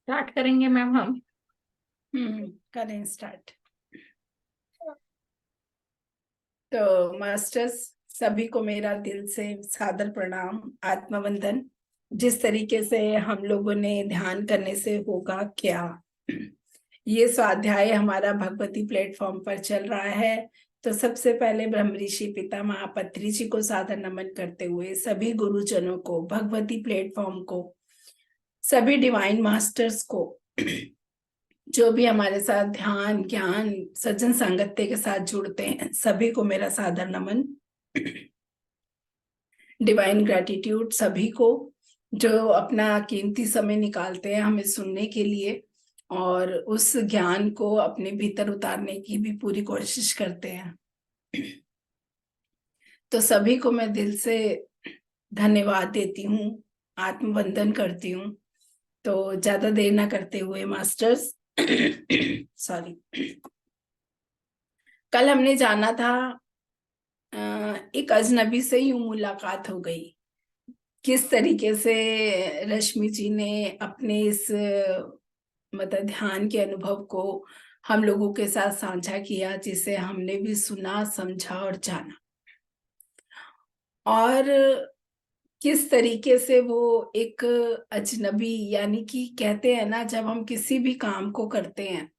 Start करेंगे ma'am हम। करें स्टार्ट। तो मास्टर्स, सभी को मेरा दिल से सादर प्रणाम, आत्मवंदन। जिस तरीके से हम लोगों ने ध्यान करने से होगा क्या, ये स्वाध्याय हमारा भगवती प्लेटफॉर्म पर चल रहा है। तो सबसे पहले ब्रह्म ऋषि पितामह पत्री जी को सादर नमन करते हुए सभी गुरुजनों को, भगवती प्लेटफॉर्म को, सभी डिवाइन मास्टर्स को, जो भी हमारे साथ ध्यान ज्ञान सज्जन संगत्य के साथ जुड़ते हैं, सभी को मेरा सादर नमन, डिवाइन ग्रेटिट्यूड सभी को जो अपना कीमती समय निकालते हैं हमें सुनने के लिए और उस ज्ञान को अपने भीतर उतारने की भी पूरी कोशिश करते हैं। तो सभी को मैं दिल से धन्यवाद देती हूँ, आत्मवंदन करती हूँ। तो ज्यादा देर ना करते हुए मास्टर्स, सॉरी, कल हमने जाना था, एक अजनबी से यूं मुलाकात हो गई। किस तरीके से रश्मि जी ने अपने इस मतलब ध्यान के अनुभव को हम लोगों के साथ साझा किया, जिसे हमने भी सुना, समझा और जाना। और किस तरीके से वो एक अजनबी, यानी कि कहते हैं ना, जब हम किसी भी काम को करते हैं,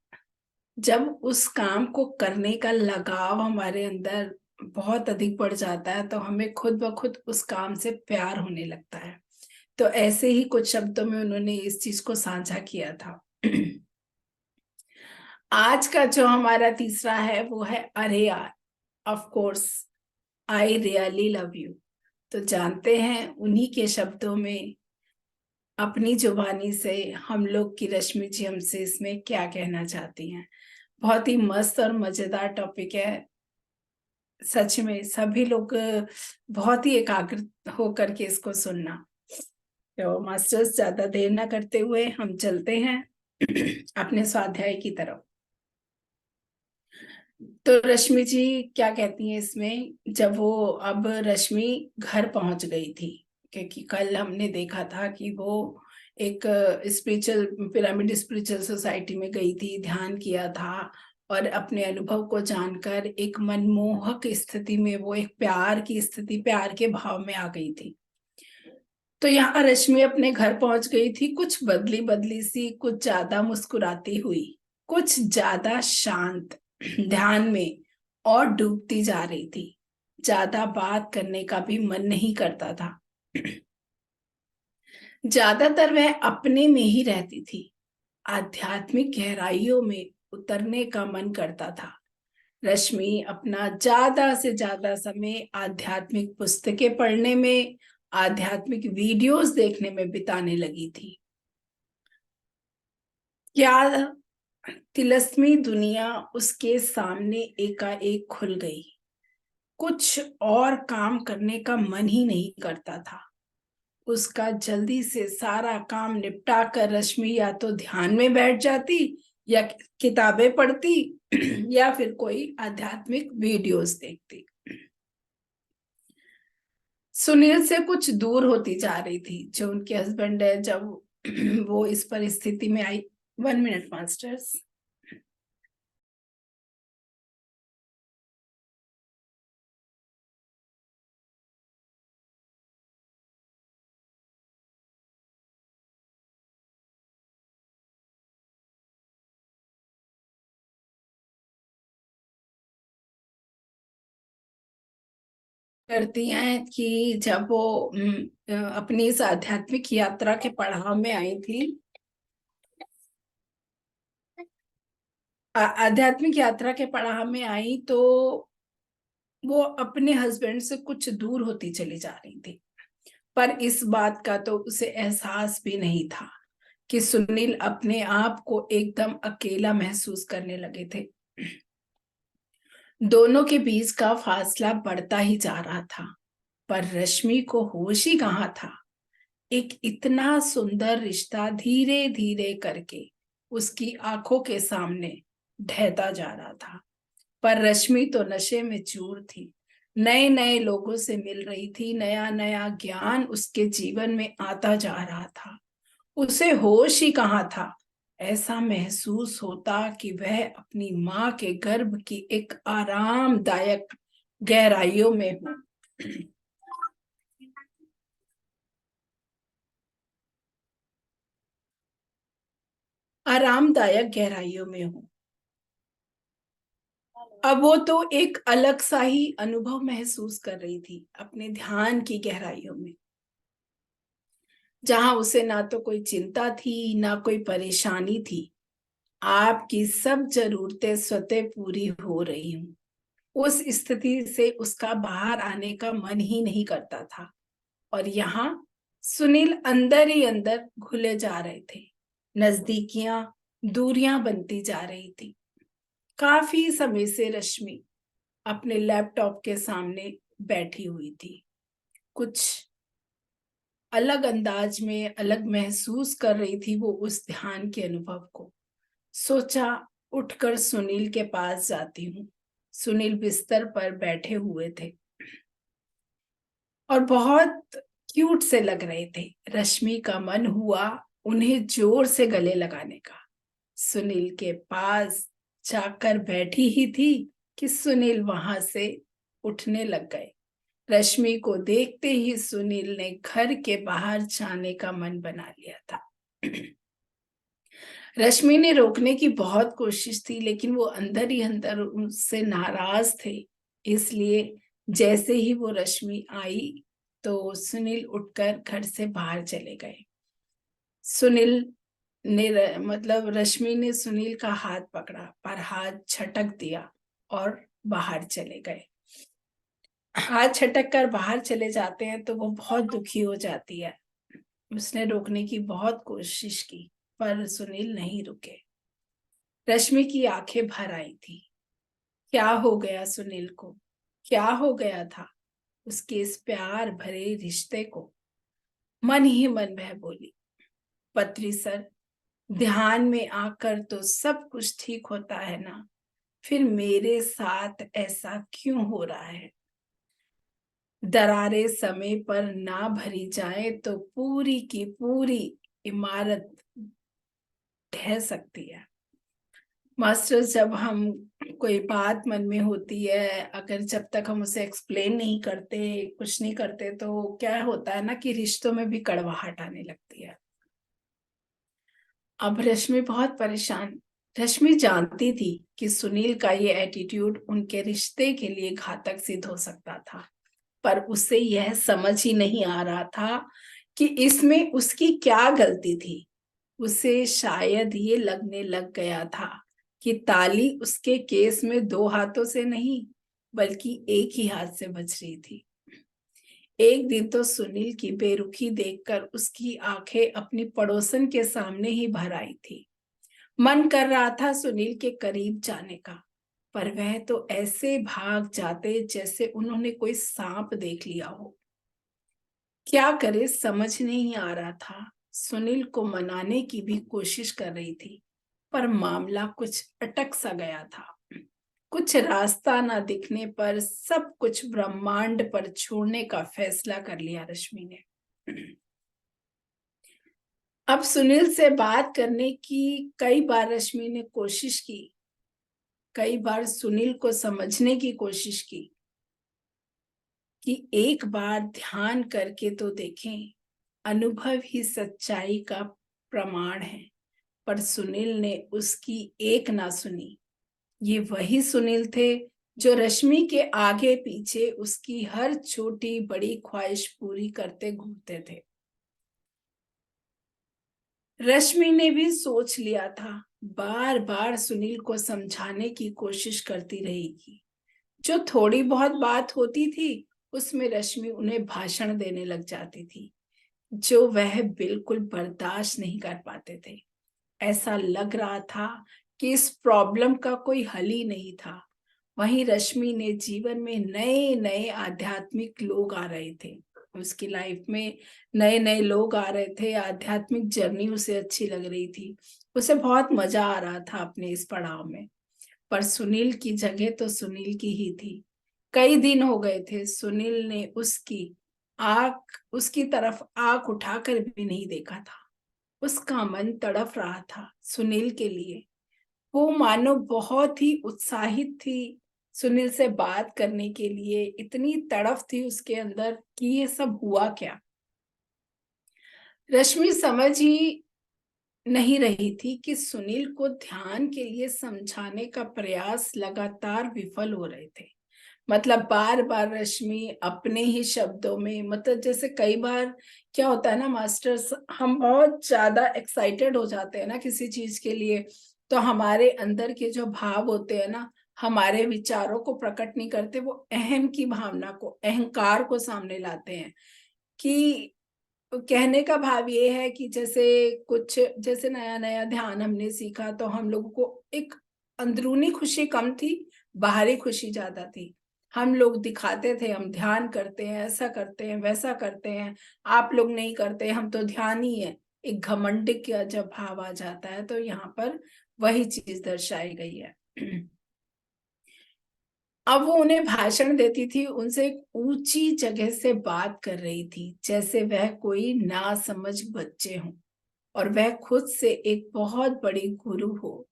जब उस काम को करने का लगाव हमारे अंदर बहुत अधिक बढ़ जाता है तो हमें खुद ब खुद उस काम से प्यार होने लगता है। तो ऐसे ही कुछ शब्दों में उन्होंने इस चीज को साझा किया था। आज का जो हमारा तीसरा है वो है अरे यार, of course I really love you. तो जानते हैं उन्हीं के शब्दों में, अपनी जुबानी से हम लोग की रश्मि जी हमसे इसमें क्या कहना चाहती हैं। बहुत ही मस्त और मजेदार टॉपिक है। सच में सभी लोग बहुत ही एकाग्र होकर के इसको सुनना। तो मास्टर्स, ज्यादा देर ना करते हुए हम चलते हैं अपने स्वाध्याय की तरफ। तो रश्मि जी क्या कहती हैं इसमें, जब वो अब रश्मि घर पहुंच गई थी, क्योंकि कल हमने देखा था कि वो एक स्पिरिचुअल पिरामिड स्पिरिचुअल सोसाइटी में गई थी, ध्यान किया था और अपने अनुभव को जानकर एक मनमोहक स्थिति में, वो एक प्यार की स्थिति, प्यार के भाव में आ गई थी। तो यहाँ रश्मि अपने घर पहुंच गई थी, कुछ बदली बदली सी, कुछ ज्यादा मुस्कुराती हुई, कुछ ज्यादा शांत, ध्यान में और डूबती जा रही थी। ज्यादा बात करने का भी मन नहीं करता था। ज्यादातर वह अपने में ही रहती थी। आध्यात्मिक गहराइयों में उतरने का मन करता था। रश्मि अपना ज्यादा से ज्यादा समय आध्यात्मिक पुस्तकें पढ़ने में, आध्यात्मिक वीडियोस देखने में बिताने लगी थी। क्या तिलस्मी दुनिया उसके सामने एकाएक खुल गई। कुछ और काम करने का मन ही नहीं करता था। उसका जल्दी से सारा काम निपटा कर रश्मि या तो ध्यान में बैठ जाती, या किताबें पढ़ती, या फिर कोई आध्यात्मिक वीडियोस देखती। सुनील से कुछ दूर होती जा रही थी, जो उनके हस्बैंड है। जब वो इस परिस्थिति में आई, 1 मिनट मास्टर्स। करती हैं कि जब वो अपनी इस आध्यात्मिक यात्रा के पड़ाव में आई थी, आध्यात्मिक यात्रा के पड़ाव में आई, तो वो अपने हस्बैंड से कुछ दूर होती चली जा रही थी। पर इस बात का तो उसे एहसास भी नहीं था कि सुनील अपने आप को एकदम अकेला महसूस करने लगे थे। दोनों के बीच का फासला बढ़ता ही जा रहा था, पर रश्मि को होश ही कहाँ था। एक इतना सुंदर रिश्ता धीरे धीरे करके उसकी आंखों के सामने ढहता जा रहा था, पर रश्मि तो नशे में चूर थी। नए नए लोगों से मिल रही थी, नया नया ज्ञान उसके जीवन में आता जा रहा था। उसे होश ही कहाँ था ऐसा महसूस होता कि वह अपनी माँ के गर्भ की एक आरामदायक गहराइयों में हो। आरामदायक गहराइयों में हो। अब वो तो एक अलग सा ही अनुभव महसूस कर रही थी अपने ध्यान की गहराइयों में, जहां उसे ना तो कोई चिंता थी ना कोई परेशानी थी। आपकी सब जरूरतें स्वतः पूरी हो रही हूं। उस स्थिति से उसका बाहर आने का मन ही नहीं करता था। और यहाँ सुनील अंदर ही अंदर घुले जा रहे थे। नजदीकियां दूरियां बनती जा रही थी। काफी समय से रश्मि अपने लैपटॉप के सामने बैठी हुई थी। कुछ अलग अंदाज में अलग महसूस कर रही थी वो उस ध्यान के अनुभव को। सोचा, उठकर सुनील के पास जाती हूँ। सुनील बिस्तर पर बैठे हुए थे और बहुत क्यूट से लग रहे थे। रश्मि का मन हुआ उन्हें जोर से गले लगाने का। सुनील के पास जाकर बैठी ही थी कि सुनील वहां से उठने लग गए। रश्मि को देखते ही सुनील ने घर के बाहर जाने का मन बना लिया था। रश्मि ने रोकने की बहुत कोशिश थी, लेकिन वो अंदर ही अंदर उससे नाराज थे। इसलिए जैसे ही वो रश्मि आई तो सुनील उठकर घर से बाहर चले गए। सुनील ने मतलब रश्मि ने सुनील का हाथ पकड़ा, पर हाथ झटक दिया और बाहर चले गए। हाथ झटक कर बाहर चले जाते हैं तो वो बहुत दुखी हो जाती है। उसने रोकने की बहुत कोशिश की, पर सुनील नहीं रुके। रश्मि की आंखें भर आई थी। क्या हो गया सुनील को? क्या हो गया था उसके इस प्यार भरे रिश्ते को? मन ही मन वह बोली, पत्री सर, ध्यान में आकर तो सब कुछ ठीक होता है ना, फिर मेरे साथ ऐसा क्यों हो रहा है? दरारें समय पर ना भरी जाए तो पूरी की पूरी इमारत ढह सकती है। मास्टर, जब हम कोई बात मन में होती है, अगर जब तक हम उसे एक्सप्लेन नहीं करते, कुछ नहीं करते, तो क्या होता है ना कि रिश्तों में भी कड़वाहट आने लगती है। अब रश्मि बहुत परेशान। रश्मि जानती थी कि सुनील का ये एटीट्यूड उनके रिश्ते के लिए घातक सिद्ध हो सकता था, पर उसे यह समझ ही नहीं आ रहा था कि इसमें उसकी क्या गलती थी। उसे शायद ये लगने लग गया था कि ताली उसके केस में दो हाथों से नहीं, बल्कि एक ही हाथ से बज रही थी। एक दिन तो सुनील की बेरुखी देखकर उसकी आंखें अपनी पड़ोसन के सामने ही भर आई थी। मन कर रहा था सुनील के करीब जाने का, पर वह तो ऐसे भाग जाते जैसे उन्होंने कोई सांप देख लिया हो। क्या करे समझ नहीं आ रहा था। सुनील को मनाने की भी कोशिश कर रही थी, पर मामला कुछ अटक सा गया था। कुछ रास्ता ना दिखने पर सब कुछ ब्रह्मांड पर छोड़ने का फैसला कर लिया रश्मि ने। अब सुनील से बात करने की कई बार रश्मि ने कोशिश की, कई बार सुनील को समझने की कोशिश की कि एक बार ध्यान करके तो देखें, अनुभव ही सच्चाई का प्रमाण है। पर सुनील ने उसकी एक ना सुनी। ये वही सुनील थे जो रश्मि के आगे पीछे उसकी हर छोटी बड़ी ख्वाहिश पूरी करते घूमते थे। रश्मि ने भी सोच लिया था, बार बार सुनील को समझाने की कोशिश करती रहेगी। जो थोड़ी बहुत बात होती थी उसमें रश्मि उन्हें भाषण देने लग जाती थी, जो वह बिल्कुल बर्दाश्त नहीं कर पाते थे। ऐसा लग रहा था कि इस प्रॉब्लम का कोई हल ही नहीं था। वहीं रश्मि ने जीवन में नए नए आध्यात्मिक लोग आ रहे थे। उसकी लाइफ में नए नए लोग आ रहे थे। आध्यात्मिक जर्नी उसे अच्छी लग रही थी। उसे बहुत मजा आ रहा था अपने इस पड़ाव में। पर सुनील की जगह तो सुनील की ही थी। कई दिन हो गए थे सुनील ने उसकी तरफ आंख उठाकर भी नहीं देखा था। उसका मन तड़फ रहा था सुनील के लिए। वो मानो बहुत ही उत्साहित थी सुनील से बात करने के लिए, इतनी तड़फ थी उसके अंदर कि ये सब हुआ क्या। रश्मि समझ ही नहीं रही थी कि सुनील को ध्यान के लिए समझाने का प्रयास लगातार विफल हो रहे थे। मतलब बार-बार रश्मि अपने ही शब्दों में, मतलब जैसे कई बार क्या होता है ना मास्टर्स, हम बहुत ज़्यादा एक्साइटेड हो जाते हैं ना किसी चीज़ के लिए, तो हमारे अंदर के जो भाव होते हैं ना, हमारे विचारों को प्रकट नहीं करते, वो अहम की भावना को, अहंकार को सामने लाते हैं। कि कहने का भाव ये है कि जैसे कुछ, जैसे नया-नया ध्यान हमने सीखा तो हम लोगों को एक अंदरूनी खुशी कम थी, बाहरी खुशी ज़्यादा थी। हम लोग दिखाते थे हम ध्यान करते हैं, ऐसा करते हैं, वैसा करते हैं, आप लोग नहीं करते, हम तो ध्यान ही है। एक घमंड का जब भाव आ जाता है तो यहाँ पर वही चीज़ दर्शाई गई है। अब वो उन्हें भाषण देती थी, उनसे एक ऊंची जगह से बात कर रही थी, जैसे वह कोई नासमझ बच्चे हों और वह खुद से एक बहुत बड़ी गुरु हो।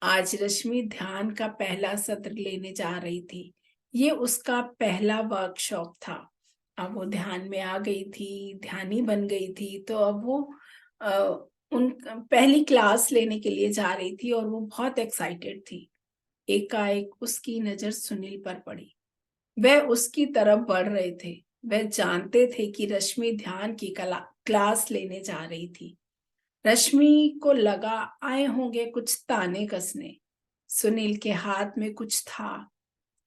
आज रश्मि ध्यान का पहला सत्र लेने जा रही थी। ये उसका पहला वर्कशॉप था। अब वो ध्यान में आ गई थी, ध्यानी बन गई थी, तो अब वो अ, उन पहली क्लास लेने के लिए जा रही थी और वो बहुत एक्साइटेड थी। एकाएक उसकी नजर सुनील पर पड़ी। वह उसकी तरफ बढ़ रहे थे। वह जानते थे कि रश्मि ध्यान की क्लास लेने जा रही थी। रश्मि को लगा आए होंगे कुछ ताने कसने। सुनील के हाथ में कुछ था।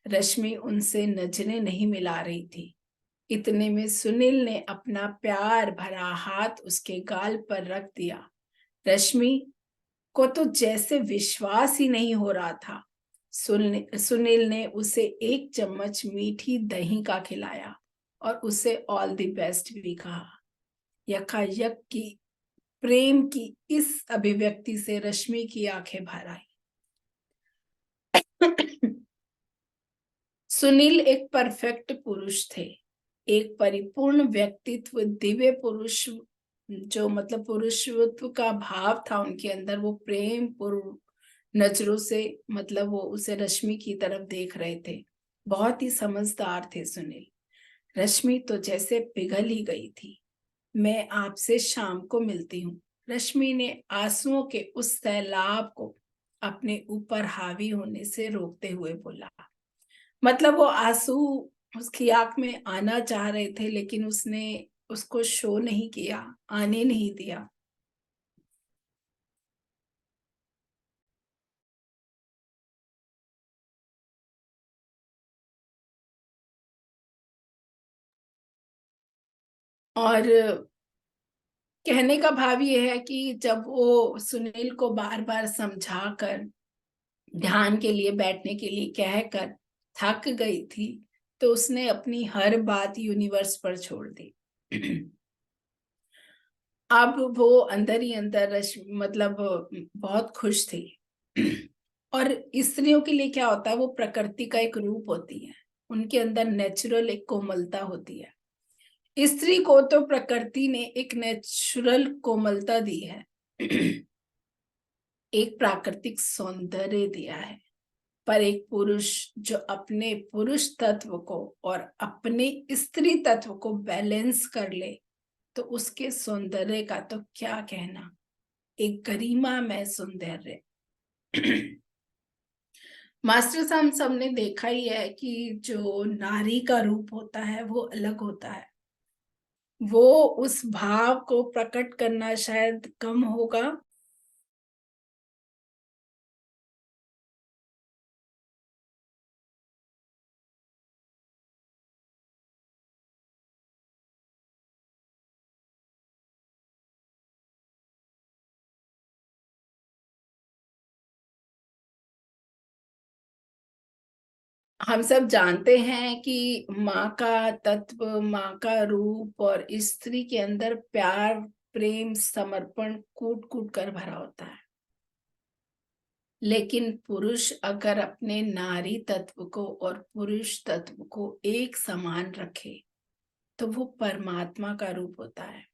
रश्मि उनसे नजरें नहीं मिला रही थी। इतने में सुनील ने अपना प्यार भरा हाथ उसके गाल पर रख दिया। रश्मि को तो जैसे विश्वास ही नहीं हो रहा था। सुनील ने उसे एक चम्मच मीठी दही का खिलाया और उसे ऑल द बेस्ट भी कहा। यकायक की प्रेम की इस अभिव्यक्ति से रश्मि की आंखें भर आई। सुनील एक परफेक्ट पुरुष थे, एक परिपूर्ण व्यक्तित्व, दिव्य पुरुष, जो मतलब पुरुषत्व का भाव था उनके अंदर, वो प्रेम पूर्ण नजरों से, मतलब वो उसे रश्मि की तरफ देख रहे थे। बहुत ही समझदार थे सुनील। रश्मि तो जैसे पिघल ही गई थी। मैं आपसे शाम को मिलती हूँ। रश्मि ने आंसुओं के उस सैलाब को अपने ऊपर हावी होने से रोकते हुए बोला। मतलब वो आंसू उसकी आंख में आना चाह रहे थे, लेकिन उसने उसको शो नहीं किया, आने नहीं दिया। और कहने का भाव ये है कि जब वो सुनील को बार बार समझा कर, ध्यान के लिए बैठने के लिए कहकर थक गई थी, तो उसने अपनी हर बात यूनिवर्स पर छोड़ दी। अब वो अंदर ही अंदर मतलब बहुत खुश थी। और स्त्रियों के लिए क्या होता है, वो प्रकृति का एक रूप होती है, उनके अंदर नेचुरल एक कोमलता होती है। स्त्री को तो प्रकृति ने एक नेचुरल कोमलता दी है, एक प्राकृतिक सौंदर्य दिया है। पर एक पुरुष जो अपने पुरुष तत्व को और अपने स्त्री तत्व को बैलेंस कर ले, तो उसके सौंदर्य का तो क्या कहना, एक गरिमामय सौंदर्य। मास्टर साहब सबने देखा ही है कि जो नारी का रूप होता है वो अलग होता है। वो उस भाव को प्रकट करना शायद कम होगा। हम सब जानते हैं कि माँ का तत्व, माँ का रूप और स्त्री के अंदर प्यार, प्रेम, समर्पण कूट कूट कर भरा होता है। लेकिन पुरुष अगर अपने नारी तत्व को और पुरुष तत्व को एक समान रखे, तो वो परमात्मा का रूप होता है।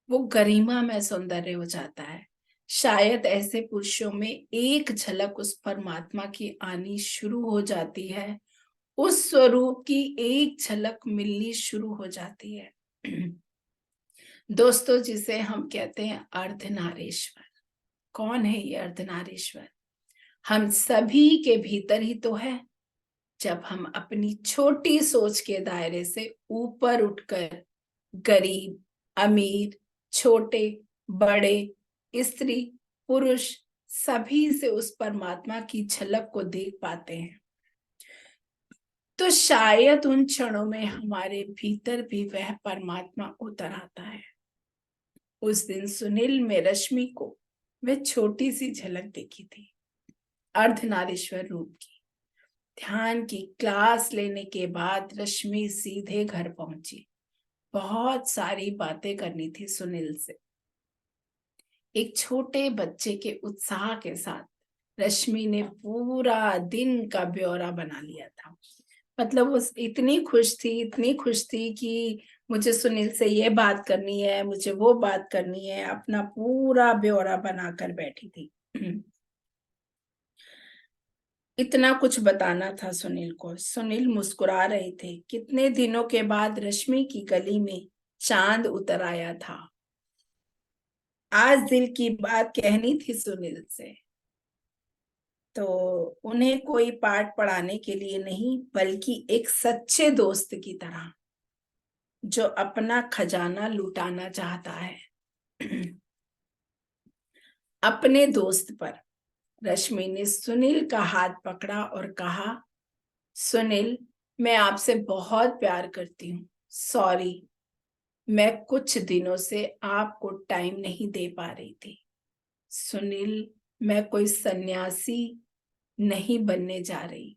वो गरिमा में सौंदर्य हो जाता है। शायद ऐसे पुरुषों में एक झलक उस परमात्मा की आनी शुरू हो जाती है, उस स्वरूप की एक झलक मिलनी शुरू हो जाती है। दोस्तों, जिसे हम कहते हैं अर्धनारीश्वर, कौन है ये अर्धनारीश्वर? हम सभी के भीतर ही तो है। जब हम अपनी छोटी सोच के दायरे से ऊपर उठकर गरीब, अमीर, छोटे, बड़े, स्त्री, पुरुष, सभी से उस परमात्मा की झलक को देख पाते हैं, तो शायद उन क्षणों में हमारे भीतर भी वह परमात्मा उतर आता है। उस दिन सुनील में रश्मि को वह छोटी सी झलक देखी थी, अर्धनारीश्वर रूप की। ध्यान की क्लास लेने के बाद रश्मि सीधे घर पहुंची। बहुत सारी बातें करनी थी सुनील से। एक छोटे बच्चे के उत्साह के साथ रश्मि ने पूरा दिन का ब्यौरा बना लिया था। मतलब वो इतनी खुश थी कि मुझे सुनील से ये बात करनी है, मुझे वो बात करनी है, अपना पूरा ब्यौरा बनाकर बैठी थी। इतना कुछ बताना था सुनील को। सुनील मुस्कुरा रहे थे। कितने दिनों के बाद रश्मि की गली में चांद उतर आया था। आज दिल की बात कहनी थी सुनील से। तो उन्हें कोई पाठ पढ़ाने के लिए नहीं, बल्कि एक सच्चे दोस्त की तरह, जो अपना खजाना लुटाना चाहता है। अपने दोस्त पर रश्मि ने सुनील का हाथ पकड़ा और कहा, सुनील, मैं आपसे बहुत प्यार करती हूँ। सॉरी, मैं कुछ दिनों से आपको टाइम नहीं दे पा रही थी। सुनील, मैं कोई सन्यासी नहीं बनने जा रही।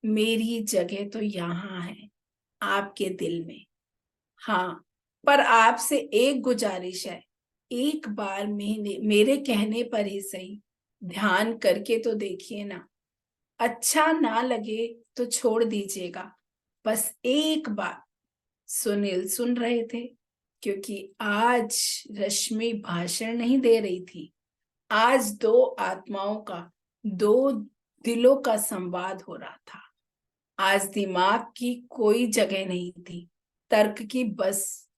मेरी जगह तो यहाँ है, आपके दिल में। हाँ, पर आपसे एक गुजारिश है, एक बार मेरे कहने पर ही सही ध्यान करके तो देखिए ना। अच्छा ना लगे तो छोड़ दीजिएगा, बस एक बार। सुनील सुन रहे थे, क्योंकि आज रश्मि भाषण नहीं दे रही थी। आज दो आत्माओं का, दो दिलों का संवाद हो रहा था। आज दिमाग की कोई जगह नहीं थी, तर्क की, बस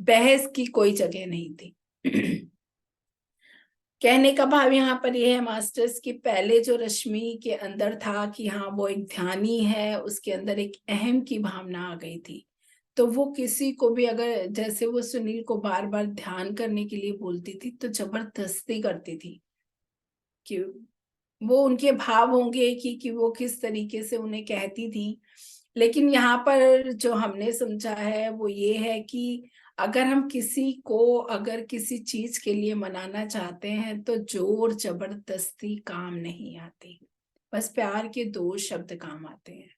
बहस की कोई जगह नहीं थी। कहने का भाव यहाँ पर यह है मास्टर्स, कि पहले जो रश्मि के अंदर था कि हाँ वो एक ध्यानी है, उसके अंदर एक अहम की भावना आ गई थी। तो वो किसी को भी, अगर जैसे वो सुनील को बार बार ध्यान करने के लिए बोलती थी, तो जबरदस्ती करती थी। कि वो उनके भाव होंगे कि वो किस तरीके से उन्हें कहती थी। लेकिन यहाँ पर जो हमने समझा है वो ये है कि अगर हम किसी को, अगर किसी चीज के लिए मनाना चाहते हैं, तो जोर जबरदस्ती काम नहीं आती। बस प्यार के दो शब्द काम आते हैं।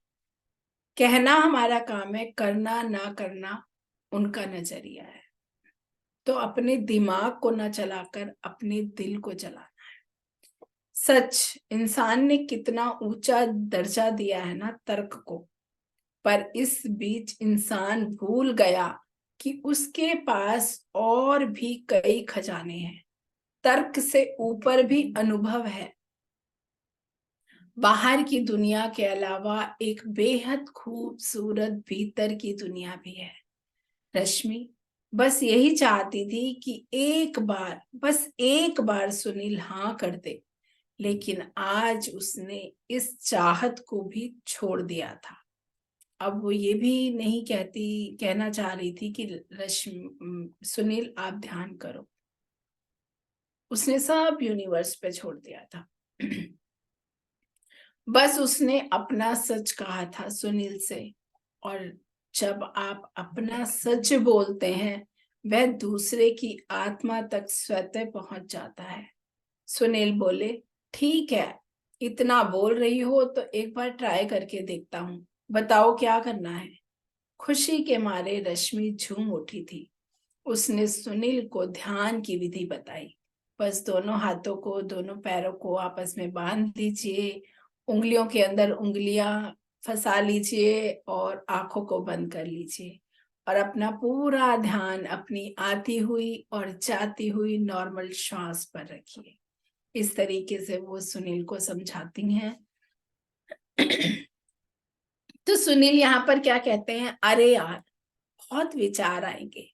कहना हमारा काम है, करना ना करना उनका नजरिया है। तो अपने दिमाग को ना चलाकर अपने दिल को चला। सच, इंसान ने कितना ऊंचा दर्जा दिया है ना तर्क को, पर इस बीच इंसान भूल गया कि उसके पास और भी कई खजाने हैं। तर्क से ऊपर भी अनुभव है। बाहर की दुनिया के अलावा एक बेहद खूबसूरत भीतर की दुनिया भी है। रश्मि बस यही चाहती थी कि एक बार, बस एक बार सुनील हाँ कर दे। लेकिन आज उसने इस चाहत को भी छोड़ दिया था। अब वो ये भी नहीं कहना चाह रही थी कि सुनील आप ध्यान करो। उसने सब यूनिवर्स पे छोड़ दिया था। बस उसने अपना सच कहा था सुनील से। और जब आप अपना सच बोलते हैं, वह दूसरे की आत्मा तक स्वतः पहुंच जाता है। सुनील बोले, ठीक है, इतना बोल रही हो तो एक बार ट्राई करके देखता हूँ, बताओ क्या करना है। खुशी के मारे रश्मि झूम उठी थी। उसने सुनील को ध्यान की विधि बताई। बस दोनों हाथों को, दोनों पैरों को आपस में बांध लीजिए, उंगलियों के अंदर उंगलियां फंसा लीजिए और आंखों को बंद कर लीजिए। और अपना पूरा ध्यान अपनी आती हुई और जाती हुई नॉर्मल श्वास पर रखिए। इस तरीके से वो सुनील को समझाती हैं। तो सुनील यहाँ पर क्या कहते हैं, अरे यार बहुत विचार आएंगे।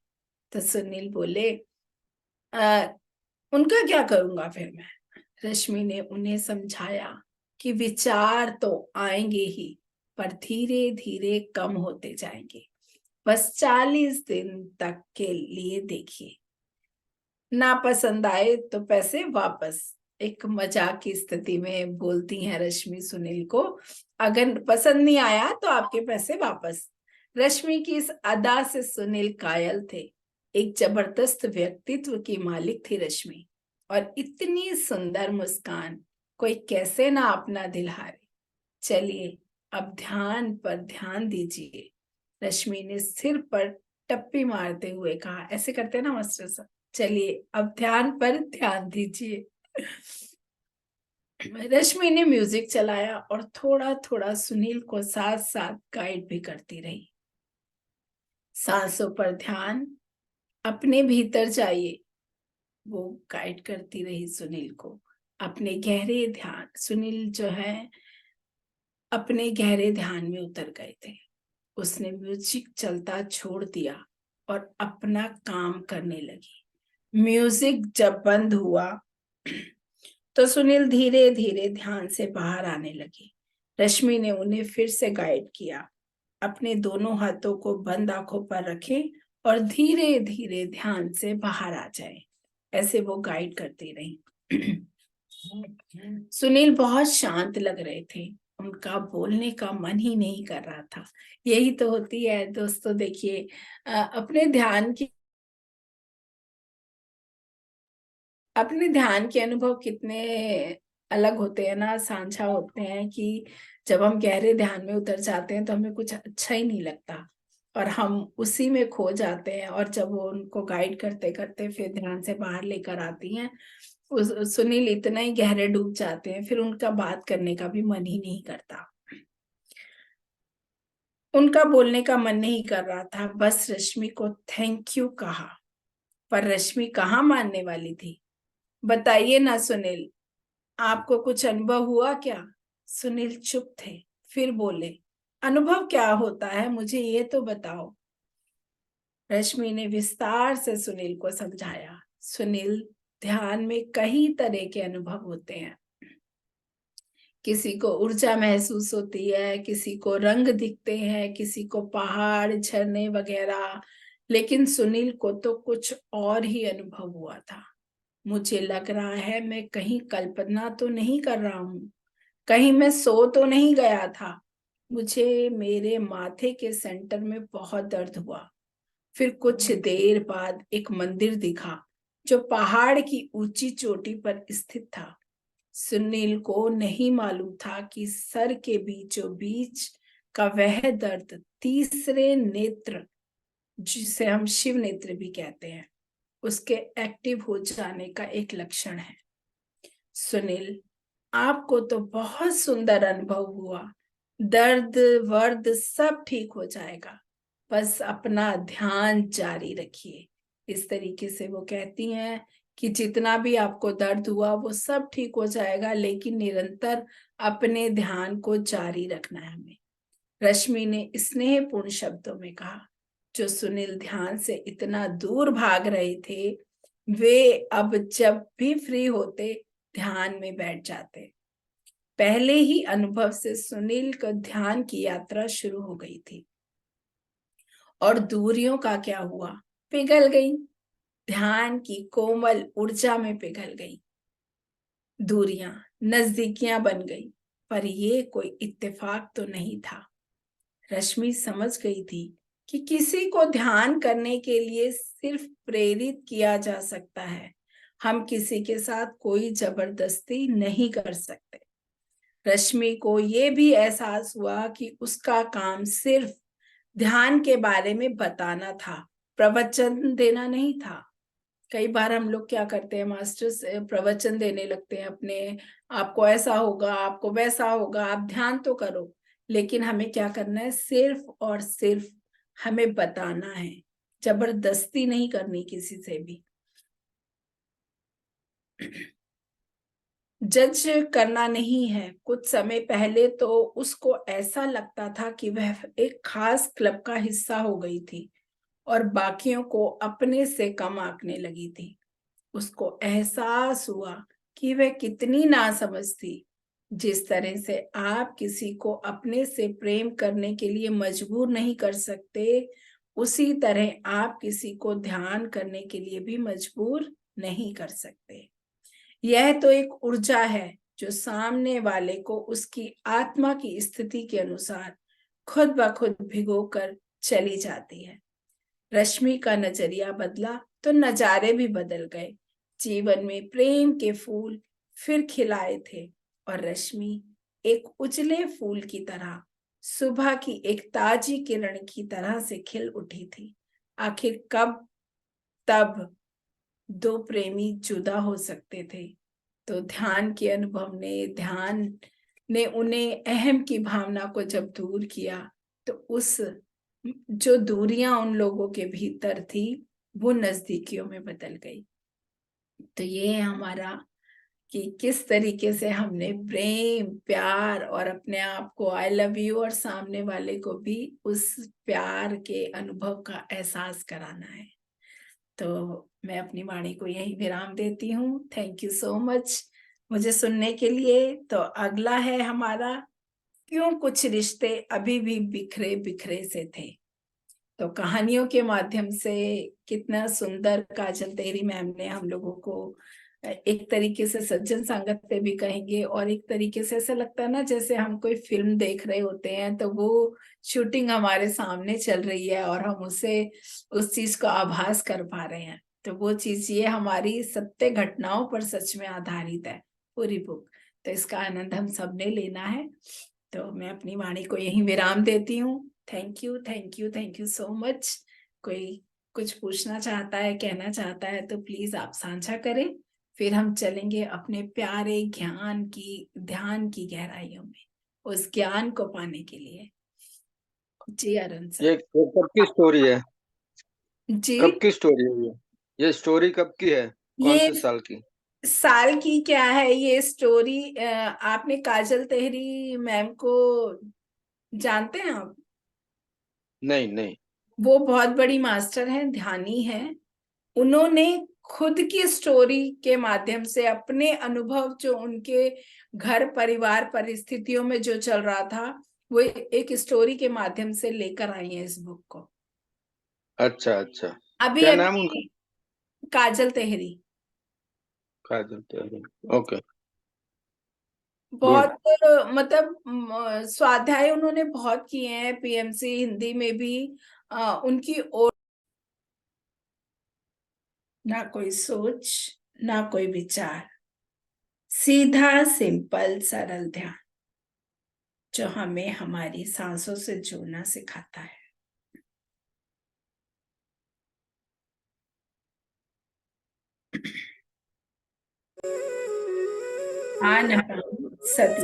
तो सुनील बोले, उनका क्या करूंगा फिर मैं। रश्मि ने उन्हें समझाया कि विचार तो आएंगे ही, पर धीरे धीरे कम होते जाएंगे। बस 40 दिन तक के लिए देखिए, ना पसंद आए तो पैसे वापस। एक मजाक की स्थिति में बोलती हैं रश्मि सुनील को, अगर पसंद नहीं आया तो आपके पैसे वापस। रश्मि की इस अदा से सुनील कायल थे। एक जबरदस्त व्यक्तित्व की मालिक थी रश्मि, और इतनी सुंदर मुस्कान कोई कैसे ना अपना दिल हारे। चलिए अब ध्यान पर ध्यान दीजिए, रश्मि ने सिर पर टप्पी मारते हुए कहा। ऐसे करते हैं ना मास्टर साहब। चलिए अब ध्यान पर ध्यान दीजिए। रश्मि ने म्यूजिक चलाया और थोड़ा थोड़ा सुनील को साथ साथ गाइड भी करती रही। सांसों पर ध्यान, अपने भीतर जाइए, वो गाइड करती रही सुनील को। अपने गहरे ध्यान, सुनील जो है अपने गहरे ध्यान में उतर गए थे। उसने म्यूजिक चलता छोड़ दिया और अपना काम करने लगी। म्यूजिक जब बंद हुआ तो सुनील धीरे धीरे ध्यान से बाहर आने लगे। रश्मि ने उन्हें फिर से गाइड किया। अपने दोनों हाथों को बंद आंखों पर रखें और धीरे धीरे ध्यान से बाहर आ जाए। ऐसे वो गाइड करती रही। सुनील बहुत शांत लग रहे थे। उनका बोलने का मन ही नहीं कर रहा था। यही तो होती है दोस्तों, देखिए अपने ध्यान के अनुभव कितने अलग होते हैं ना, साझा होते हैं कि जब हम गहरे ध्यान में उतर जाते हैं तो हमें कुछ अच्छा ही नहीं लगता और हम उसी में खो जाते हैं। और जब वो उनको गाइड करते करते फिर ध्यान से बाहर लेकर आती हैं, सुनील इतना ही गहरे डूब जाते हैं, फिर उनका बात करने का भी मन ही नहीं करता। उनका बोलने का मन नहीं कर रहा था, बस रश्मि को थैंक यू कहा। पर रश्मि कहाँ मानने वाली थी। बताइए ना सुनील, आपको कुछ अनुभव हुआ क्या। सुनील चुप थे, फिर बोले, अनुभव क्या होता है, मुझे ये तो बताओ। रश्मि ने विस्तार से सुनील को समझाया। सुनील, ध्यान में कई तरह के अनुभव होते हैं। किसी को ऊर्जा महसूस होती है, किसी को रंग दिखते हैं, किसी को पहाड़, झरने वगैरह। लेकिन सुनील को तो कुछ और ही अनुभव हुआ था। मुझे लग रहा है मैं कहीं कल्पना तो नहीं कर रहा हूँ, कहीं मैं सो तो नहीं गया था। मुझे मेरे माथे के सेंटर में बहुत दर्द हुआ। फिर कुछ देर बाद एक मंदिर दिखा जो पहाड़ की ऊंची चोटी पर स्थित था। सुनील को नहीं मालूम था कि सर के बीचों बीच का वह दर्द तीसरे नेत्र, जिसे हम शिव नेत्र भी कहते हैं, उसके एक्टिव हो जाने का एक लक्षण है। सुनील, आपको तो बहुत सुंदर अनुभव हुआ। दर्द वर्द सब ठीक हो जाएगा, बस अपना ध्यान जारी रखिए। इस तरीके से वो कहती हैं कि जितना भी आपको दर्द हुआ वो सब ठीक हो जाएगा, लेकिन निरंतर अपने ध्यान को जारी रखना है हमें। रश्मि ने स्नेहपूर्ण शब्दों में कहा। जो सुनील ध्यान से इतना दूर भाग रहे थे, वे अब जब भी फ्री होते ध्यान में बैठ जाते। पहले ही अनुभव से सुनील को ध्यान की यात्रा शुरू हो गई थी। और दूरियों का क्या हुआ, पिघल गई। ध्यान की कोमल ऊर्जा में पिघल गई। दूरियां नजदीकियां बन गई। पर ये कोई इत्तेफाक तो नहीं था। रश्मि समझ गई थी कि किसी को ध्यान करने के लिए सिर्फ प्रेरित किया जा सकता है। हम किसी के साथ कोई जबरदस्ती नहीं कर सकते। रश्मि को ये भी एहसास हुआ कि उसका काम सिर्फ ध्यान के बारे में बताना था, प्रवचन देना नहीं था। कई बार हम लोग क्या करते हैं मास्टर्स, प्रवचन देने लगते हैं अपने, आपको ऐसा होगा, आपको वैसा होगा, आप ध्यान तो करो। लेकिन हमें क्या करना है, सिर्फ और सिर्फ हमें बताना है, जबरदस्ती नहीं करनी किसी से भी। जज करना नहीं है। कुछ समय पहले तो उसको ऐसा लगता था कि वह एक खास क्लब का हिस्सा हो गई थी और बाकियों को अपने से कम आंकने लगी थी। उसको एहसास हुआ कि वह कितनी नासमझ थी। जिस तरह से आप किसी को अपने से प्रेम करने के लिए मजबूर नहीं कर सकते, उसी तरह आप किसी को ध्यान करने के लिए भी मजबूर नहीं कर सकते। यह तो एक ऊर्जा है जो सामने वाले को उसकी आत्मा की स्थिति के अनुसार खुद ब खुद भिगोकर चली जाती है। रश्मि का नजरिया बदला तो नजारे भी बदल गए। जीवन में प्रेम के फूल फिर खिलाए थे और रश्मि एक उजले फूल की तरह, सुबह की एक ताजी किरण की तरह से खिल उठी थी। आखिर कब तब दो प्रेमी जुदा हो सकते थे? तो ध्यान ने उन्हें अहम की भावना को जब दूर किया, तो उस जो दूरियां उन लोगों के भीतर थी, वो नजदीकियों में बदल गई। तो ये है हमारा कि किस तरीके से हमने प्रेम, प्यार और अपने आप को आई लव यू और सामने वाले को भी उस प्यार के अनुभव का एहसास कराना है। तो मैं अपनी वाणी को यही विराम देती हूँ। थैंक यू सो मच मुझे सुनने के लिए। तो अगला है हमारा, क्यों कुछ रिश्ते अभी भी बिखरे बिखरे से थे। तो कहानियों के माध्यम से कितना सुंदर काजल तेरी मैम ने हम लोगों को एक तरीके से सज्जन संगत पे भी कहेंगे, और एक तरीके से ऐसा लगता है ना जैसे हम कोई फिल्म देख रहे होते हैं, तो वो शूटिंग हमारे सामने चल रही है और हम उसे उस चीज को आभास कर पा रहे हैं। तो वो चीज, ये हमारी सत्य घटनाओं पर सच में आधारित है पूरी बुक। तो इसका आनंद हम सबने लेना है। तो मैं अपनी वाणी को यही विराम देती हूँ। Thank you, thank you, thank you so much. कोई कुछ पूछना चाहता है, कहना चाहता है, तो प्लीज आप साझा करें। फिर हम चलेंगे अपने प्यारे ध्यान की गहराइयों में, उस ज्ञान को पाने के लिए। जी अरुण सर। ये कब की स्टोरी है? जी, कब की स्टोरी है ये स्टोरी कब की है? कौन ये से साल की? साल की क्या है ये स्टोरी? आपने काजल तेहरी मैम को जानते हैं आप? नहीं नहीं। वो बहुत बड़ी मास्टर हैं, ध्यानी हैं। उन्होंने खुद की स्टोरी के माध्यम से अपने अनुभव, जो उनके घर परिवार परिस्थितियों में जो चल रहा था, वो एक स्टोरी के माध्यम से लेकर आई है इस बुक को। अच्छा अच्छा। अभी क्या नाम उनका? अभी काजल तेहरी। काजल तेरी। ओके। गुड। बहुत मतलब स्वाध्याय उन्होंने बहुत किए हैं पीएमसी हिंदी में भी। उनकी और ना कोई सोच, ना कोई विचार, सीधा सिंपल सरल ध्यान, जो हमें हमारी सांसों से जुड़ना सिखाता है। आनपान सती,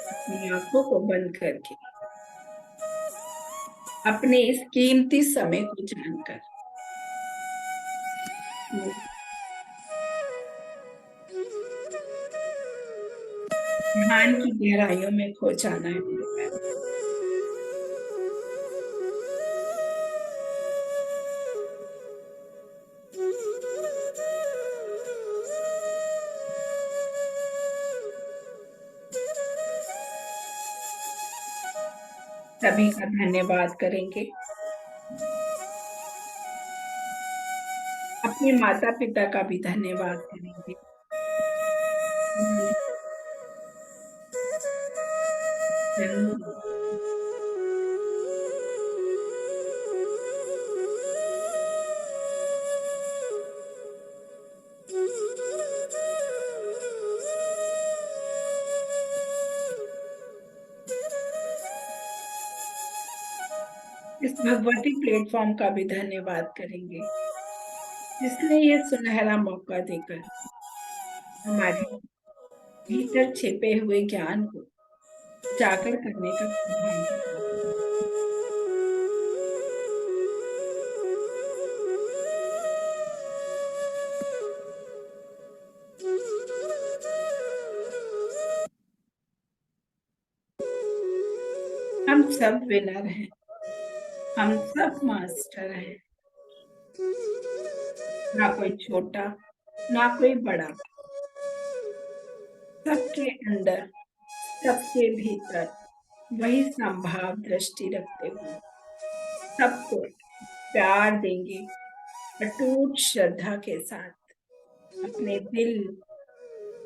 अपनी आंखों को बंद करके अपने इस कीमती समय को जानकर ध्यान की गहराइयों में खो जाना है मेरे प्यारे। सभी का धन्यवाद करेंगे। अपने माता पिता का भी धन्यवाद करेंगे। जरूर। इस भगवती प्लेटफॉर्म का भी धन्यवाद करेंगे। जिसने ये सुनहरा मौका देकर हमारे भीतर छिपे हुए ज्ञान को जागर करने का सौभाग्य प्राप्त किया। हम सब विनर हैं, हम सब मास्टर हैं, ना कोई छोटा ना कोई बड़ा, सबके अंदर सबके भीतर वही संभाव दृष्टि रखते हुए सबको प्यार देंगे, अटूट श्रद्धा के साथ, अपने दिल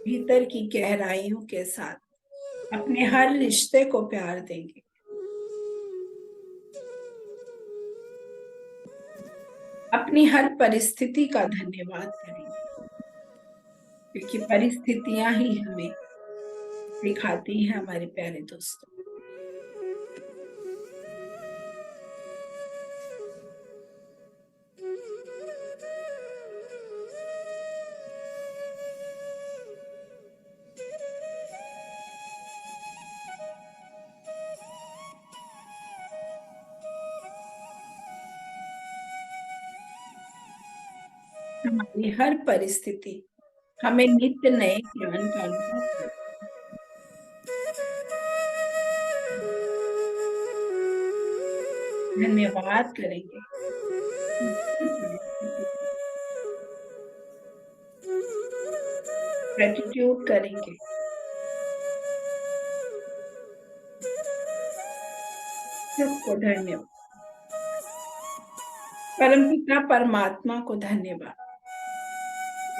भीतर की गहराइयों के साथ, अपने हर रिश्ते को प्यार देंगे। अपनी हर परिस्थिति का धन्यवाद करेंगे, क्योंकि परिस्थितियां ही हमें सिखाती हैं हमारे प्यारे दोस्तों। हमारी हर परिस्थिति हमें नित्य नए ज्ञान का अनुभव कराती है। धन्यवाद करेंगे ग्रेटिट्यूड करेंगे, सबको धन्यवाद, परमपिता परमात्मा को धन्यवाद,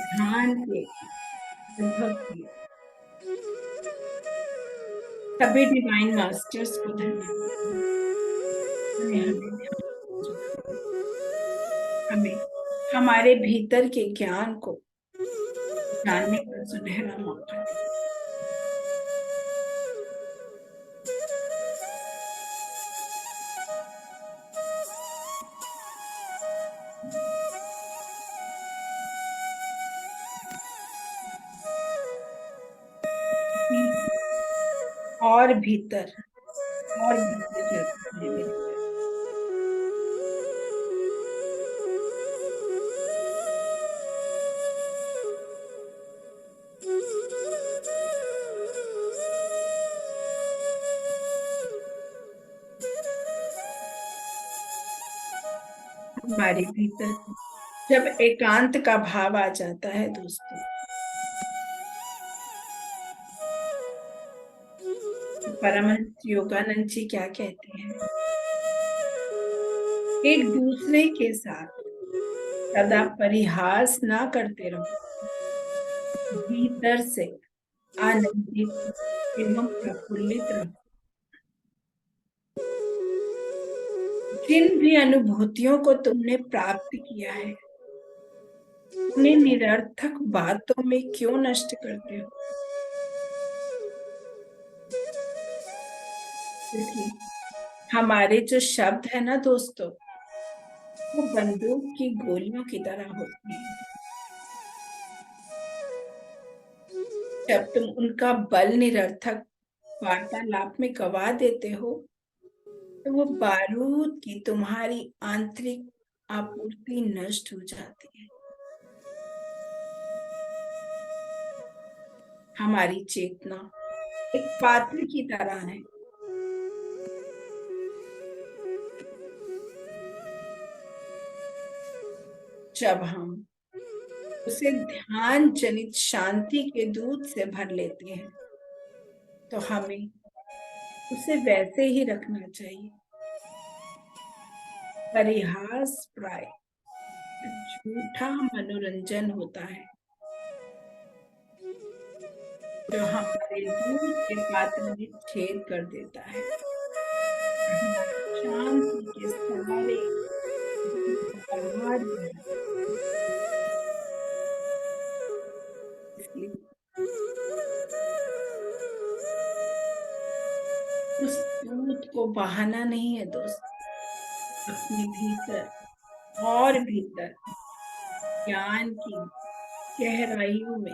ध्यान के अनुभव किए सभी डिवाइन मास्टर्स को धन्यवाद। हमें हमारे भीतर के ज्ञान को जानने का सुनहरा मौका दिया। और भीतर जाते हैं। हमारे भीतर जब एकांत का भाव आ जाता है दोस्तों, परमहंस योगानंद जी क्या कहते हैं, एक दूसरे के साथ सदा परिहास ना करते रहो, भीतर से आनंदित एवं प्रफुल्लित रहो। जिन भी अनुभूतियों को तुमने प्राप्त किया है, उन्हें निरर्थक बातों में क्यों नष्ट करते हो? क्योंकि हमारे जो शब्द है ना दोस्तों, वो बंदूक की गोलियों की तरह होती हैं। जब तुम उनका बल निरर्थक वार्तालाप में गवा देते हो, तो वो बारूद की तुम्हारी आंतरिक आपूर्ति नष्ट हो जाती है। हमारी चेतना एक पात्र की तरह है, जब हम उसे ध्यान जनित शांति के दूध से भर लेते हैं, तो हमें उसे वैसे ही रखना चाहिए। परिहास प्राय झूठा मनोरंजन होता है, जो हमारे दूध के पात्र में छेद कर देता है, शांति के सारे उस दूध को बहाना नहीं है दोस्त, अपने भीतर और भीतर ज्ञान की गहराइयों में,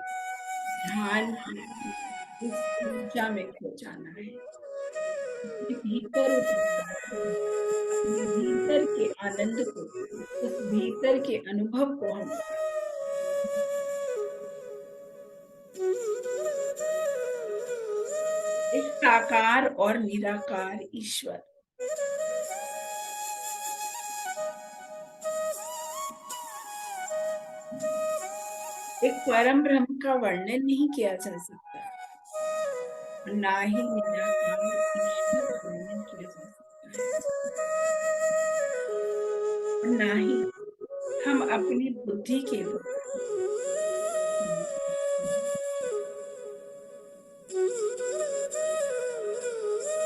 ध्यान की इस ऊर्जा में खो जाना है, अपने भीतर उतरना है, अपने भीतर के आनंद को, उस भीतर के अनुभव को हम एक साकार और निराकार ईश्वर, एक परम ब्रह्म का वर्णन नहीं किया जा सकता, ना ही निराकार ईश्वर का वर्णन किया जा सकता है, और ना ही हम अपनी बुद्धि के द्वारा समझ सकते हैं।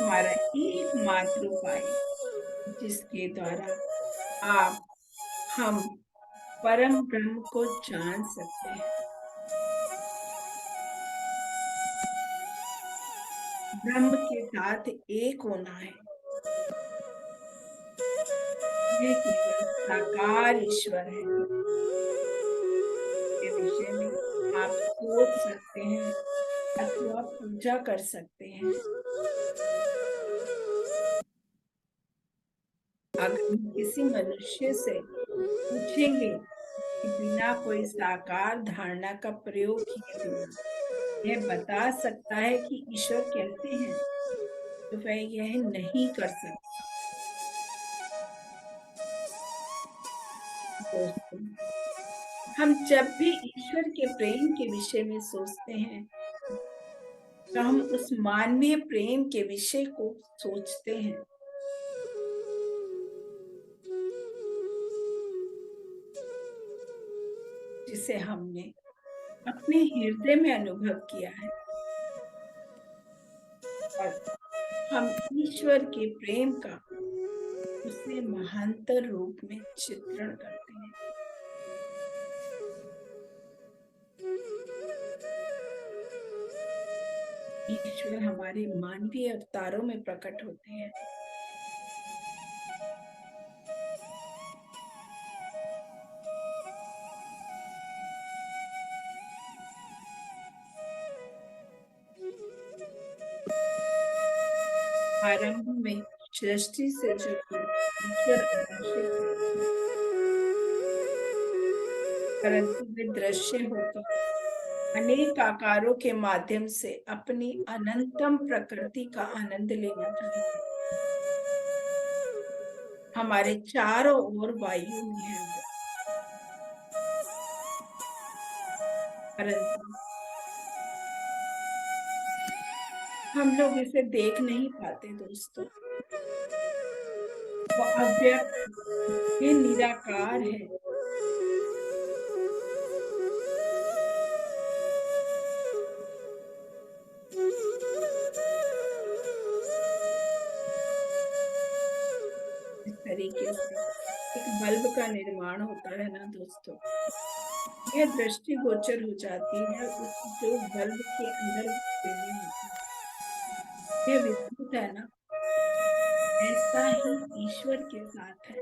हमारा एकमात्र उपाय जिसके द्वारा आप, हम परम ब्रह्म को जान सकते हैं, ब्रह्म के साथ एक होना है। यह केवल साकार ईश्वर है, के विषय में आप सोच सकते हैं अथवा पूजा कर सकते हैं। अगर हम किसी मनुष्य से पूछेंगे कि बिना कोई साकार धारणा का प्रयोग किए बिना यह बता सकता है कि ईश्वर कैसे हैं, तो वह यह नहीं कर सकता। दोस्तों, हम जब भी ईश्वर के प्रेम के विषय में सोचते हैं, तो हम उस मानवीय प्रेम के विषय को सोचते हैं, जिसे हमने अपने हृदय में अनुभव किया है, और हम ईश्वर के प्रेम का उसे महानतर रूप में चित्रण करते हैं। ईश्वर हमारे मानवीय अवतारों में प्रकट होते हैं। आरंभ में सृष्टि से जुड़े ईश्वर अदृश्य थे, परंतु वे दृश्य होकर अनेक आकारों के माध्यम से अपनी अनंतम प्रकृति का आनंद लेना चाहते। हमारे चारों ओर वायु में है वो, परंतु हम लोग इसे देख नहीं पाते। दोस्तों, वो अव्यक्त, ये निराकार है। इस तरीके से एक बल्ब का निर्माण होता है ना दोस्तों, यह दृष्टि गोचर हो जाती है उस जो बल्ब के अंदर पीने होता है, यह विद्युत है ना, ऐसा ही ईश्वर के साथ है।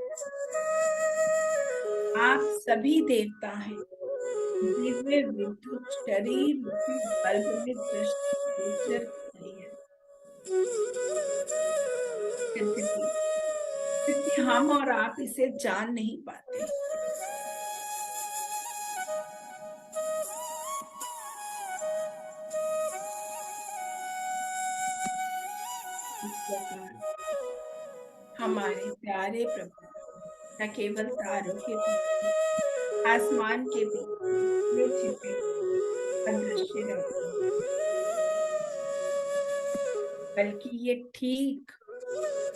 आप सभी देवता हैं, दिव्य विद्युत शरीर रूपी बल्ब में दृष्टि गोचर कर रही है। क्योंकि हम और आप इसे जान नहीं पाते। इस प्रकार हमारे प्यारे प्रभु न केवल तारों के पीछे, आसमान के पीछे छिपे अदृश्य रहते हैं, बल्कि ये ठीक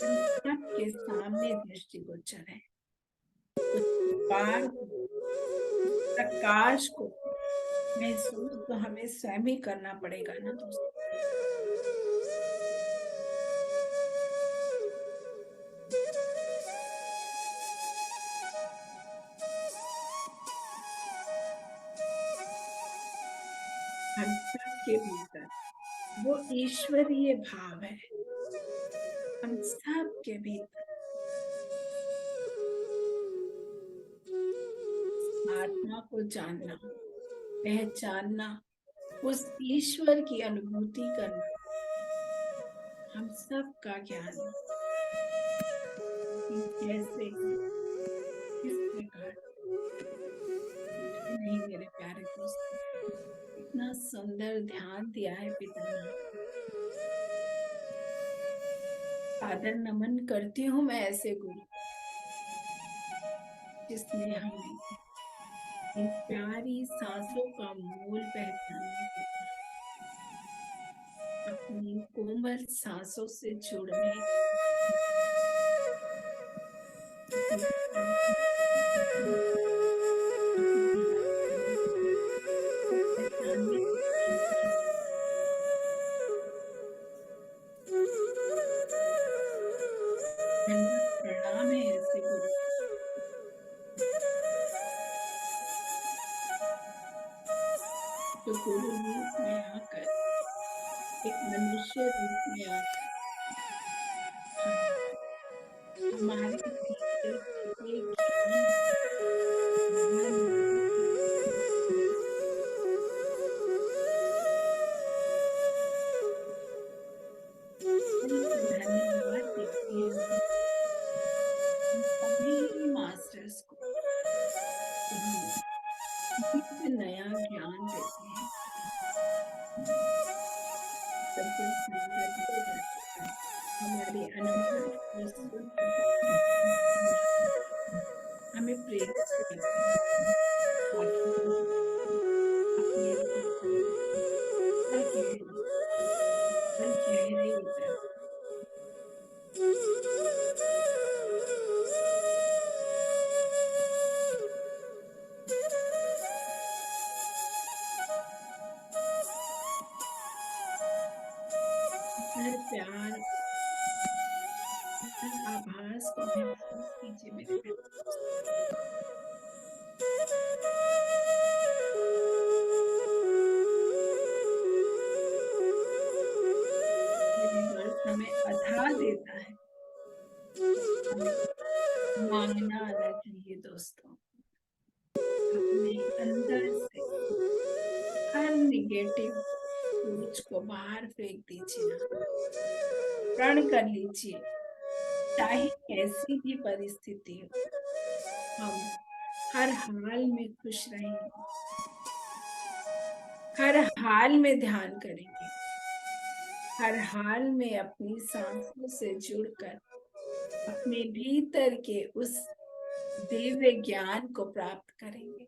हम सबके सामने दृष्टिगोचर है। उस पार प्रकाश को महसूस तो हमें स्वयं ही करना पड़ेगा ना दोस्तों। हम सबके भीतर वो ईश्वरीय भाव है, हम सबके भीतर आत्मा को जानना, पहचानना, उस ईश्वर की अनुभूति करना हम सब का ज्ञान है कि कैसे, किस प्रकार। कुछ भी नहीं मेरे प्यारे दोस्तों, इतना सुंदर ध्यान दिया है पिता ने। आदर नमन करती हूँ मैं ऐसे गुरु जिसने हमें इन प्यारी सांसों का मोल पहचानने को कहा, अपनी कोमल सांसों से जुड़ने, अपनी सांसों को पहचानने की क्षमता है। दंडवत प्रणाम है ऐसे गुरु जो गुरु रूप में आकर, एक मनुष्य रूप में आकर हमारे भीतर छिपे ज्ञान बाहर निकाल के धन्यवाद देती है उन सभी मास्टर्स को जो हमें नित्य नया ज्ञान देते हैं, सत्संग संगत होकर हमारे अनुभव को सुनकर हमें प्रेरित करते हैं ताकि हम अपने भीतर और गहरे उतर हर प्यार, हर आभास को महसूस कीजिए मेरे प्यारे दोस्तों। यूनिवर्स हमें अथा देता है, हमें मांगना आना चाहिए दोस्तों। अपने अंदर से हर निगेटिव सोच को बाहर फेंक दीजिए, प्रण कर लीजिए, चाहे कैसी भी परिस्थिति हो, हम हर हाल में खुश रहेंगे, हर हाल में ध्यान करेंगे, हर हाल में अपनी सांसों से जुड़कर अपने भीतर के उस दिव्य ज्ञान को प्राप्त करेंगे।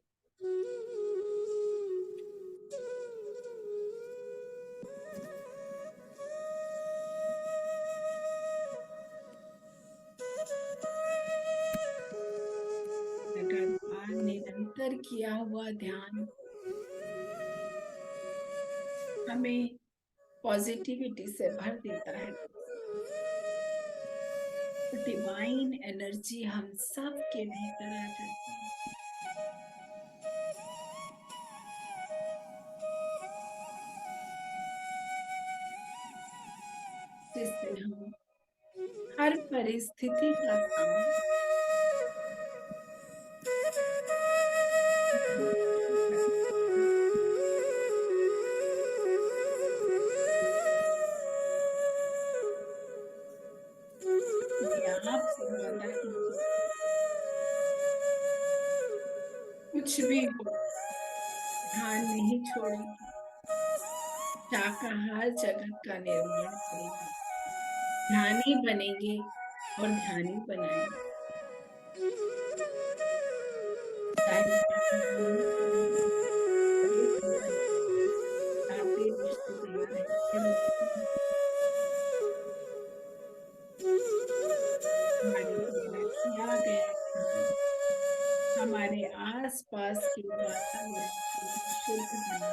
लगातार निरंतर किया हुआ ध्यान हमें पॉजिटिविटी से भर देता है। डिवाइन एनर्जी हम सब के भीतर आ जाती है। जिससे हम हर परिस्थिति का सामना आपसे वादा कीजिए, कुछ भी हो ध्यान नहीं छोड़ेंगे, शाकाहार जगत का निर्माण करेंगे, ध्यानी बनेंगे और ध्यानी बनाएंगे। हमारे द्वारा किया गया हमारे आसपास के वातावरण को शुद्ध बना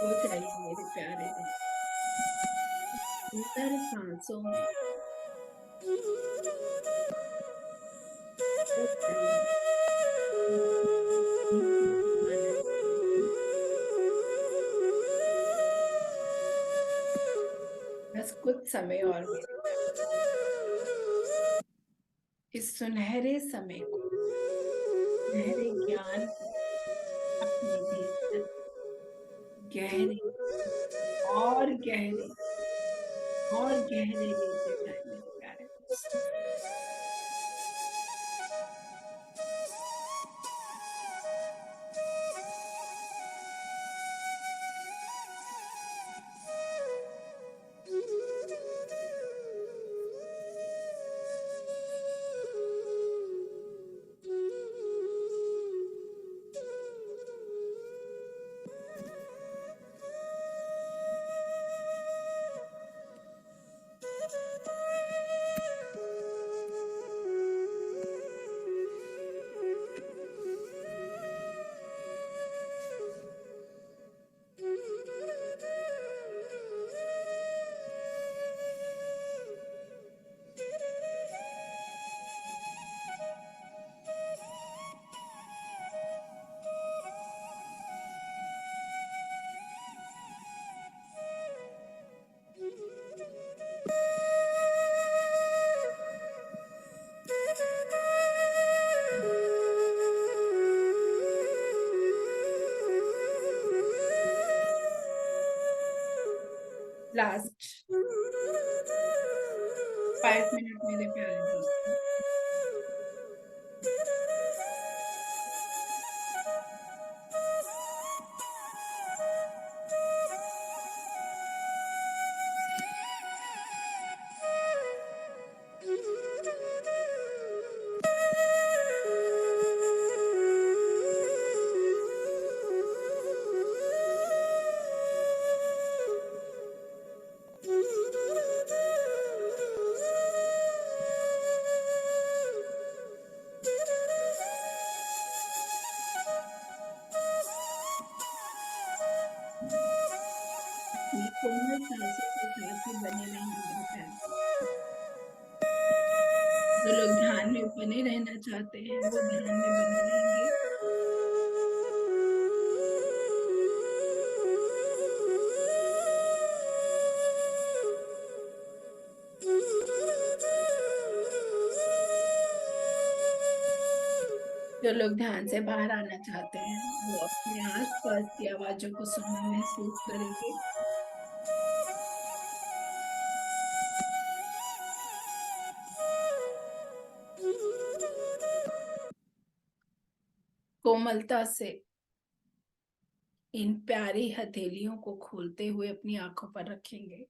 हो जाइए मेरे प्यारे दोस्त, सुंदर सांसों में खो जाइए। आनंद लीजिए। बस कुछ समय और मेरे प्यारे, इस सुनहरे समय को, सुनहरे ज्ञान को अपने भीतर गहरे और गहरे और गहरे लेते जाए मेरे प्यारे दोस्त। लास्ट 5 मिनट मेरे प्यारे दोस्तों। ये कोमल सांसों के साथ ही बने रहेंगे मेरे प्यारे दोस्तों। जो लोग ध्यान में बने रहना चाहते हैं वो ध्यान में बने रहेंगे। जो लोग ध्यान से बाहर आना चाहते हैं वो अपने आसपास की आवाजों को सुनना महसूस करेंगे। कोमलता से इन प्यारी हथेलियों को खोलते हुए अपनी आंखों पर रखेंगे।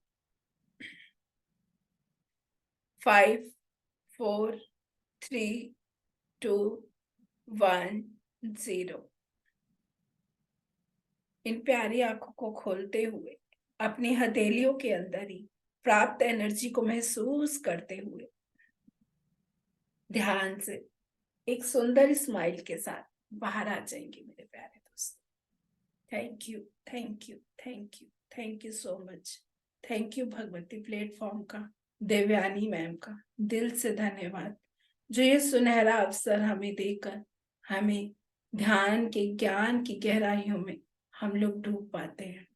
5 4 3 2 1 0। इन प्यारी आंखों को खोलते हुए अपनी हथेलियों के अंदर ही प्राप्त एनर्जी को महसूस करते हुए ध्यान से एक सुंदर स्माइल के साथ बाहर आ जाएंगे मेरे प्यारे दोस्त। Thank you, thank you, thank you, thank you so much. Thank you Bhagwati platform का, देवयानी मैम का दिल से धन्यवाद, जो ये सुनहरा अवसर हमें देकर हमें ध्यान के ज्ञान की गहराइयों में हम लोग डूब पाते हैं।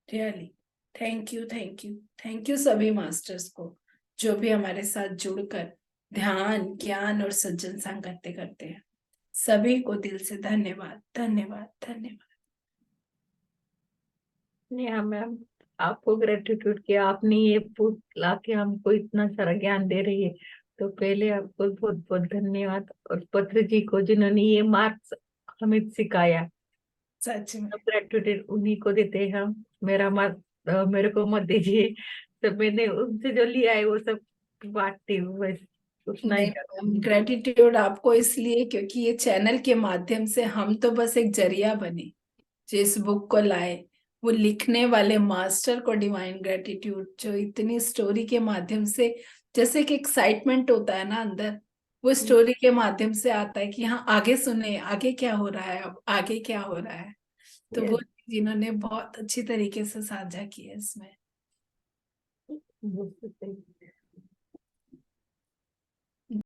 Really thank you, thank you, thank you सभी मास्टर्स को जो भी हमारे साथ जुड़कर ध्यान, ज्ञान और सज्जन संगति करते हैं। सभी को दिल से धन्यवाद, धन्यवाद, धन्यवाद। नेहा मैम, आपको ग्रेटिट्यूड कि आपने ये बुक लाके हमको इतना सारा ज्ञान दे रही है, तो पहले आपको बहुत बहुत धन्यवाद। और पत्र जी को जिन्होंने ये मार्क्स हमें सिखाया, सच में ग्रेटिट्यूड उन्हीं को देते हैं हम। मेरा मार्क्स मेरे को मत दीजिए, तो मैंने उनसे जो लिया है वो सब बांटती हूँ, बस उतना ही। नहीं, ग्रेटिट्यूड आपको इसलिए क्योंकि ये चैनल के माध्यम से हम तो बस एक जरिया बने जो इस बुक को लाए। वो लिखने वाले मास्टर को डिवाइन ग्रेटिट्यूड, जो इतनी स्टोरी के माध्यम से, जैसे कि एक्साइटमेंट होता है ना अंदर, वो स्टोरी के माध्यम से आता है कि हाँ आगे सुने, आगे क्या हो रहा है, अब आगे क्या हो रहा है। तो वो जिन्होंने बहुत अच्छी तरीके से साझा किया इसमें। वो तो सही।